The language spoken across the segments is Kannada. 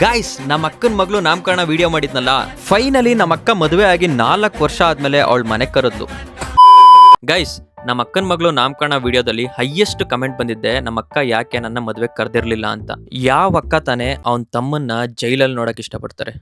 ಗಾಯ್ಸ್, ನಮ್ಮ ಅಕ್ಕನ ಮಗಳು ನಾಮಕರಣ ವಿಡಿಯೋ ಮಾಡಿದ್ನಲ್ಲ, ಫೈನಲಿ ನಮ್ಮ ಅಕ್ಕ ಮದುವೆ ಆಗಿ 4 ವರ್ಷ ಆದ್ಮೇಲೆ ಅವಳ ಮನೆ ಕರೆದ್ಲು. ಗೈಸ್, ನಮ್ಮ ಅಕ್ಕನ ಮಗಳು ನಾಮಕರಣ ವಿಡಿಯೋದಲ್ಲಿ ಹೈಯೆಸ್ಟ್ ಕಮೆಂಟ್ ಬಂದಿದ್ದೆ, ನಮ್ಮ ಅಕ್ಕ ಯಾಕೆ ನನ್ನ ಮದುವೆ ಕರೆದಿರ್ಲಿಲ್ಲ ಅಂತ. ಯಾವ ಅಕ್ಕ ತಾನೇ ಅವನ ತಮ್ಮನ್ನ ಜೈಲಲ್ಲಿ ನೋಡಕ್ ಇಷ್ಟಪಡ್ತಾರೆ?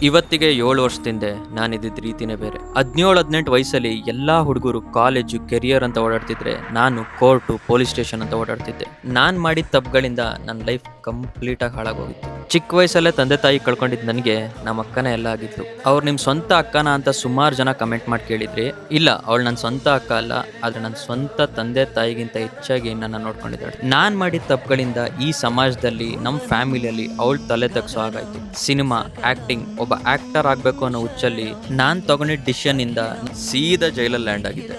ಇವತ್ತಿಗೆ 7 ವರ್ಷದಿಂದ ನಾನಿದ್ದ ರೀತಿನೇ ಬೇರೆ. 17-18 ವಯಸ್ಸಲ್ಲಿ ಎಲ್ಲಾ ಹುಡುಗರು ಕಾಲೇಜು, ಕೆರಿಯರ್ ಅಂತ ಓಡಾಡ್ತಿದ್ರೆ, ನಾನು ಕೋರ್ಟು, ಪೊಲೀಸ್ ಸ್ಟೇಷನ್ ಅಂತ ಓಡಾಡ್ತಿದ್ದೆ. ನಾನ್ ಮಾಡಿದ ತಪ್ಪುಗಳಿಂದ ನನ್ನ ಲೈಫ್ ಕಂಪ್ಲೀಟ್ ಆಗಿ ಹಾಳಾಗೋಗಿತ್ತು. ಚಿಕ್ಕ ವಯಸ್ಸಲ್ಲೇ ತಂದೆ ತಾಯಿ ಕಳ್ಕೊಂಡಿದ್ದು ನನಗೆ ನಮ್ಮ ಅಕ್ಕನೇ ಎಲ್ಲ ಆಗಿತ್ತು. ಅವ್ರು ನಿಮ್ಮ ಸ್ವಂತ ಅಕ್ಕನ ಅಂತ ಸುಮಾರು ಜನ ಕಮೆಂಟ್ ಮಾಡಿ ಕೇಳಿದ್ರಿ. ಇಲ್ಲ, ಅವಳು ನನ್ನ ಸ್ವಂತ ಅಕ್ಕ ಅಲ್ಲ, ಆದ್ರೆ ನನ್ನ ಸ್ವಂತ ತಂದೆ ತಾಯಿಗಿಂತ ಹೆಚ್ಚಾಗಿ ನನ್ನ ನೋಡ್ಕೊಂಡಿದ್ದಾಳೆ. ನಾನ್ ಮಾಡಿದ ತಪ್ಪುಗಳಿಂದ ಈ ಸಮಾಜದಲ್ಲಿ, ನಮ್ಮ ಫ್ಯಾಮಿಲಿಯಲ್ಲಿ ಅವಳು ತಲೆ ತಗ್ಸೋ ಹಾಗಾಯ್ತು. ಸಿನಿಮಾ, ಆಕ್ಟಿಂಗ್, ಒಬ್ಬ ಆಕ್ಟರ್ ಆಗ್ಬೇಕು ಅನ್ನೋ ಹುಚ್ಚಲ್ಲಿ ನಾನ್ ತಗೊಂಡಿದ್ದ ಡಿಸಿಷನ್ ಇಂದ ಸೀದಾ ಜೈಲಲ್ಲಿ ಲ್ಯಾಂಡ್ ಆಗಿದೆ.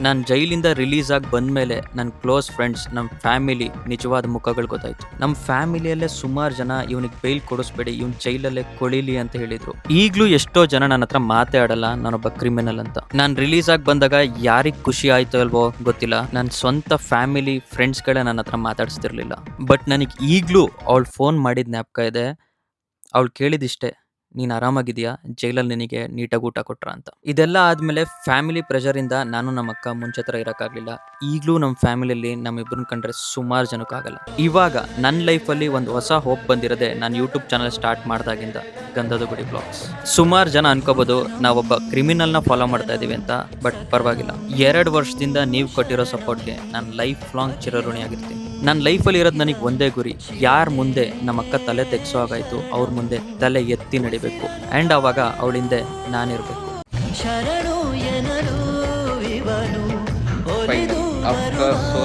ನಾನು ಜೈಲಿಂದ ರಿಲೀಸ್ ಆಗಿ ಬಂದ್ಮೇಲೆ ನನ್ನ ಕ್ಲೋಸ್ ಫ್ರೆಂಡ್ಸ್, ನಮ್ಮ ಫ್ಯಾಮಿಲಿ ನಿಜವಾದ ಮುಖಗಳು ಗೊತ್ತಾಯ್ತು. ನಮ್ಮ ಫ್ಯಾಮಿಲಿಯಲ್ಲೇ ಸುಮಾರು ಜನ ಇವನಿಗೆ ಬೈಲ್ ಕೊಡಿಸ್ಬೇಡಿ, ಇವ್ನ ಜೈಲಲ್ಲೇ ಕೊಳಿಲಿ ಅಂತ ಹೇಳಿದ್ರು. ಈಗಲೂ ಎಷ್ಟೋ ಜನ ನನ್ನ ಹತ್ರ ಮಾತೇ ಆಡಲ್ಲ, ನಾನೊಬ್ಬ ಕ್ರಿಮಿನಲ್ ಅಂತ. ನಾನು ರಿಲೀಸ್ ಆಗಿ ಬಂದಾಗ ಯಾರಿಗೆ ಖುಷಿ ಆಯ್ತು ಅಲ್ವೋ ಗೊತ್ತಿಲ್ಲ, ನನ್ನ ಸ್ವಂತ ಫ್ಯಾಮಿಲಿ ಫ್ರೆಂಡ್ಸ್ಗಳೇ ನನ್ನ ಹತ್ರ ಮಾತಾಡಿಸ್ತಿರ್ಲಿಲ್ಲ. ಬಟ್ ನನಗೆ ಈಗಲೂ ಅವಳು ಫೋನ್ ಮಾಡಿದ ಜ್ಞಾಪಕ ಇದೆ. ಅವಳು ಕೇಳಿದಿಷ್ಟೇ, ನೀನು ಆರಾಮಾಗಿದೆಯಾ, ಜೈಲಲ್ಲಿ ನಿನಗೆ ನೀಟಾಗಿ ಊಟ ಕೊಟ್ರ ಅಂತ. ಇದೆಲ್ಲ ಆದಮೇಲೆ ಫ್ಯಾಮಿಲಿ ಪ್ರೆಷರಿಂದ ನಾನು ನಮ್ಮ ಅಕ್ಕ ಮುಂಚೆ ಥರ ಇರೋಕ್ಕಾಗಲಿಲ್ಲ. ಈಗಲೂ ನಮ್ಮ ಫ್ಯಾಮಿಲಿಯಲ್ಲಿ ನಮ್ಮಿಬ್ಬರನ್ನ ಕಂಡ್ರೆ ಸುಮಾರು ಜನಕ್ಕಾಗಲ್ಲ. ಇವಾಗ ನನ್ನ ಲೈಫಲ್ಲಿ ಒಂದು ಹೊಸ ಹೋಪ್ ಬಂದಿರೋದೆ ನಾನು ಯೂಟ್ಯೂಬ್ ಚಾನಲ್ ಸ್ಟಾರ್ಟ್ ಮಾಡಿದಾಗಿಂದ, ಗಂಧದ ಗುಡಿ ಬ್ಲಾಗ್ಸ್. ಸುಮಾರು ಜನ ಅನ್ಕೋಬೋದು ನಾವೊಬ್ಬ ಕ್ರಿಮಿನಲ್ನ ಫಾಲೋ ಮಾಡ್ತಾ ಇದ್ದೀವಿ ಅಂತ, ಬಟ್ ಪರವಾಗಿಲ್ಲ. 2 ವರ್ಷದಿಂದ ನೀವು ಕೊಟ್ಟಿರೋ ಸಪೋರ್ಟ್ಗೆ ನಾನು ಲೈಫ್ ಲಾಂಗ್ ಚಿರಋಣಿಯಾಗಿರ್ತೀನಿ. ನನ್ನ ಲೈಫಲ್ಲಿ ಇರೋದು ನನಗೆ ಒಂದೇ ಗುರಿ, ಯಾರ ಮುಂದೆ ನಮ್ಮ ಅಕ್ಕ ತಲೆ ತೆಗ್ಸೋ ಹಾಗಾಯ್ತು ಅವ್ರ ಮುಂದೆ ತಲೆ ಎತ್ತಿ ನಡಿಬೇಕು. ಆ್ಯಂಡ್ ಆವಾಗ ಅವಳಿಂದೆ ನಾನಿರಬೇಕು. After so